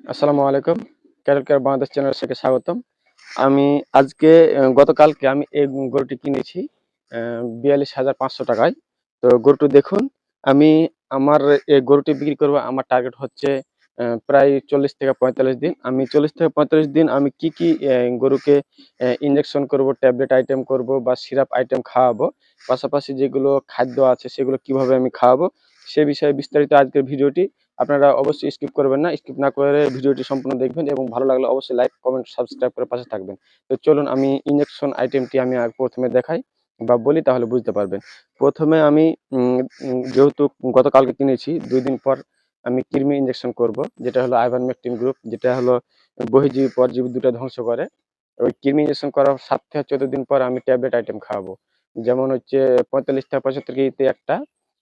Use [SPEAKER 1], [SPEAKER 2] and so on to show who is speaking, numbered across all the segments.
[SPEAKER 1] আসসালামু আলাইকুম। Carroll care Bangladesh channel থেকে স্বাগতম। আমি আজকে গতকালকে আমি এই গরুটি কিনেছি ৪২,৫০০ টাকায়। তো গরুটি দেখুন, আমি আমার এই গরুটি বিক্রি করব। আমার টার্গেট হচ্ছে প্রায় ৪০ থেকে ৪৫ দিন। আমি ৪০ থেকে ৪৫ দিন আমি কি গরুকে ইনজেকশন করব, ট্যাবলেট আইটেম করব বা সিরাপ আইটেম খাওয়াবো। পাশাপাশি যেগুলো খাদ্য আছে সেগুলো কিভাবে আমি খাওয়াবো, সে বিষয়ে বিস্তারিত আজকের ভিডিওটি। আপনারা অবশ্যই স্কিপ করবেন না। স্কিপ না করে ভিডিওটি সম্পূর্ণ দেখবেন এবং ভালো লাগলে অবশ্যই লাইক, কমেন্ট, সাবস্ক্রাইব করে পাশে থাকবেন। তো চলুন আমি ইনজেকশন আইটেমটি আমি প্রথমে দেখাই বা বলি, তাহলে বুঝতে পারবেন। প্রথমে আমি যেহেতু গতকালকে কিনেছি, ২ দিন পর আমি কৃমি ইনজেকশন করব, যেটা হলো আইভারমেকটিন গ্রুপ, যেটা হলো বহির্জীবী পরজীবী দুটো ধ্বংস করে। ওই কৃমি ইনজেকশন করার ৭ থেকে ১৪ দিন পর আমি ট্যাবলেট আইটেম খাওয়াবো। যেমন হচ্ছে ৪৫ থেকে ৭৫ কেজিতে একটা,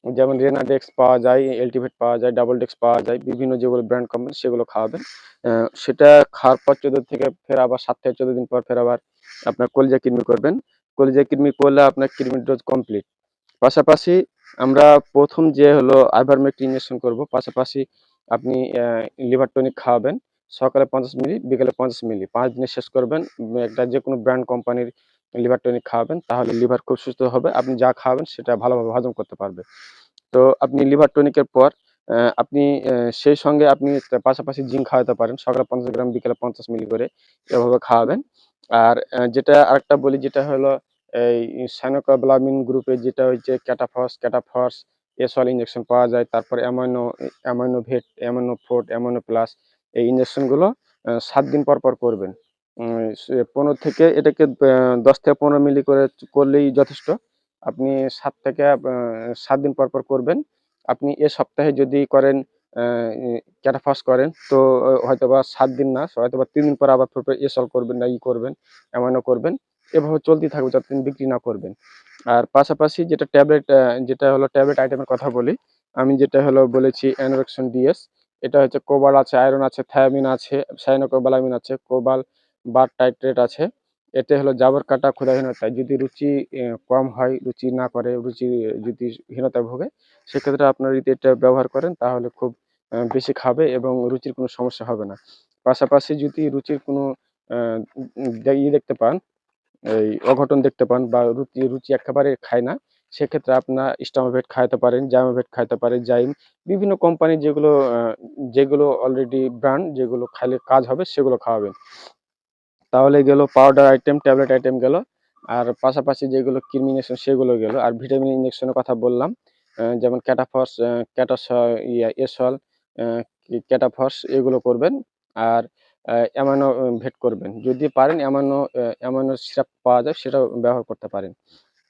[SPEAKER 1] যেমন রেনাডেক্স পাওয়া যায়, এলটিভেট পাওয়া যায়, ডাবল ডেক্স পাওয়া যায়, বিভিন্ন যেগুলো ব্র্যান্ড কোম্পানি সেগুলো খাওয়াবেন। সেটা খাওয়ার পর ১৪ থেকে ফের আবার ৭ থেকে ১৪ দিন পর ফের আবার আপনার কলিজা কৃমি করবেন। কলিজা কৃমি করলে আপনার কৃমির ডোজ কমপ্লিট। পাশাপাশি আমরা প্রথম যে হলো আইভারমেকটিন ইনজেকশন করব। পাশাপাশি আপনি লিভার টনিক খাওয়াবেন। সকালে ৫০ মিলি, বিকেলে ৫০ মিলি। ৫ দিনে শেষ করবেন। একটা যেকোনো ব্র্যান্ড কোম্পানির লিভার টনিক খাওয়াবেন। তাহলে লিভার খুব সুস্থ হবে। আপনি যা খাওয়াবেন সেটা ভালোভাবে হজম করতে পারবে। তো আপনি লিভার টনিকের পর আপনি সেই সঙ্গে আপনি পাশাপাশি জিঙ্ক খাওয়াতে পারেন। সকালে ৫০ গ্রাম, বিকেলে ৫০ মিলি করে এভাবে খাওয়াবেন। আর যেটা আরেকটা বলি, যেটা হলো এই সাইনোকোবালামিন গ্রুপের, যেটা হচ্ছে ক্যাটাফস, এসল ইনজেকশন পাওয়া যায়। তারপরে অ্যামাইনোভেট, অ্যামাইনোফোর্ট, অ্যামাইনো প্লাস, এই ইনজেকশনগুলো ৭ দিন পর পর করবেন। ১৫ থেকে এটাকে ১০ থেকে ১৫ মিলি করে করলেই যথেষ্ট। আপনি ৭ দিন পর পর করবেন। আপনি এ সপ্তাহে যদি করেন, ক্যাটাফাস করেন, তো হয়তোবা ৭ দিন না, হয়তোবা ৩ দিন পর আবার এসল করবেন না করবেন, অ্যামাইনো করবেন। এভাবে চলতেই থাকবে যতদিন বিক্রি না করবেন। আর পাশাপাশি যেটা ট্যাবলেট, যেটা হলো ট্যাবলেট আইটেমের কথা বলি। আমি যেটা হলো বলেছি অ্যানোরেক্সন ডিএস। এটা হচ্ছে কোবাল আছে, আয়রন আছে, থায়ামিন আছে, সাইনোকোবালামিন আছে, কোবাল বার টাইট্রেট আছে। এতে হলো জাবর কাটা, ক্ষুধাহীনতা, যদি রুচি কম হয়, রুচি না করে, রুচি যদি হীনতায় ভোগে, সেক্ষেত্রে আপনারা যদি এটা ব্যবহার করেন তাহলে খুব বেশি খাবে এবং রুচির কোনো সমস্যা হবে না। পাশাপাশি যদি রুচির কোনো আ দেখতে পান, এই অঘটন দেখতে পান বা রুচি একেবারে খায় না, সেক্ষেত্রে আপনার স্টামাভেট খাওয়াতে পারেন, জাইমোভেট খাওয়াতে পারেন, বিভিন্ন কোম্পানির যেগুলো অলরেডি ব্র্যান্ড, যেগুলো খাইলে কাজ হবে সেগুলো খাওয়াবেন। তাহলে গেল পাউডার আইটেম, ট্যাবলেট আইটেম গেল। আর পাশাপাশি যেগুলো কৃমি ইনজেকশন সেগুলো গেল। আর ভিটামিন ইনজেকশনের কথা বললাম। যেমন ক্যাটাফস, ক্যাটাস এসল, আ ক্যাটাফস এগুলো করবেন। আর অ্যামাইনো ভেট করবেন। যদি পারেন অ্যামাইনো সিরাপ পাওয়া যায়, সেটাও ব্যবহার করতে পারেন।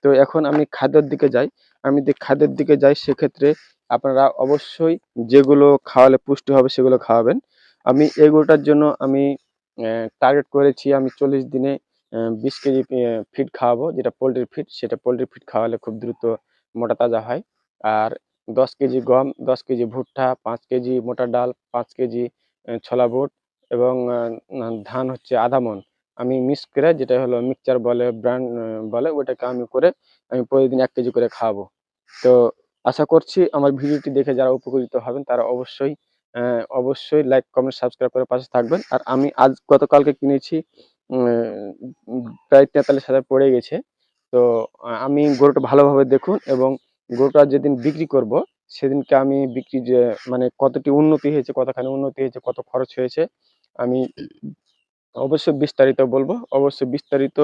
[SPEAKER 1] তো এখন আমি খাদ্যের দিকে যাই। আমি যদি খাদ্যের দিকে যাই, সেক্ষেত্রে আপনারা অবশ্যই যেগুলো খাওয়ালে পুষ্টি হবে সেগুলো খাওয়াবেন। আমি এই গরুটার জন্য আমি টার্গেট করেছি, আমি ৪০ দিনে ২০ কেজি ফিড খাওয়াবো, যেটা পোল্ট্রির ফিড। সেটা পোল্ট্রির ফিড খাওয়ালে খুব দ্রুত মোটা তাজা হয়। আর ১০ কেজি গম, ১০ কেজি ভুট্টা, ৫ কেজি মোটা ডাল, ৫ কেজি ছোলা বুট এবং ধান হচ্ছে ০.৫ মণ। আমি মিক্স করে, যেটা হলো মিক্সচার বলে, ব্র্যান্ড বলে, ওটাকে আমি করে আমি প্রতিদিন ১ কেজি করে খাওয়াবো। তো আশা করছি আমার ভিডিওটি দেখে যারা উপকৃত হবেন তারা অবশ্যই লাইক, কমেন্ট, সাবস্ক্রাইব করে পাশে থাকবেন। আর আমি গতকালকে কিনেছি, উম প্রায় ৪৩,০০০ পড়ে গেছে। তো আমি গরুটা ভালোভাবে দেখুন এবং গরুটা যেদিন বিক্রি করব, সেদিনকে আমি বিক্রি যে মানে কতটি উন্নতি হয়েছে, কতখানি উন্নতি হয়েছে, কত খরচ হয়েছে, আমি অবশ্যই বিস্তারিত বলবো। অবশ্যই বিস্তারিত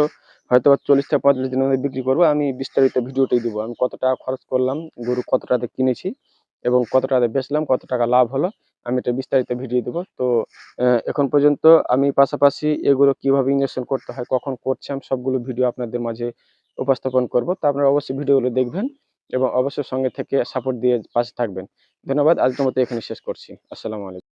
[SPEAKER 1] হয়তোবা ৪০ থেকে ৪৫ দিনের মধ্যে বিক্রি করব। আমি বিস্তারিত ভিডিওটাই দিব। আমি কত টাকা খরচ করলাম, গরু কত টাকাতে কিনেছি এবং কত টাকাতে বেচলাম, কত টাকা লাভ হলো, আমি এটা বিস্তারিত ভিডিও দিব। তো এখন পর্যন্ত আমি পাশাপাশি এগুলো কিভাবে ইনজেকশন করতে হয়, কখন করছি, আমি সবগুলো ভিডিও আপনাদের মাঝে উপস্থাপন করব। তো আপনারা অবশ্যই ভিডিওগুলো দেখবেন এবং অবশ্যই সঙ্গে থেকে সাপোর্ট দিয়ে পাশে থাকবেন। ধন্যবাদ। আজকের মতো এখানেই শেষ করছি। আসসালামু আলাইকুম।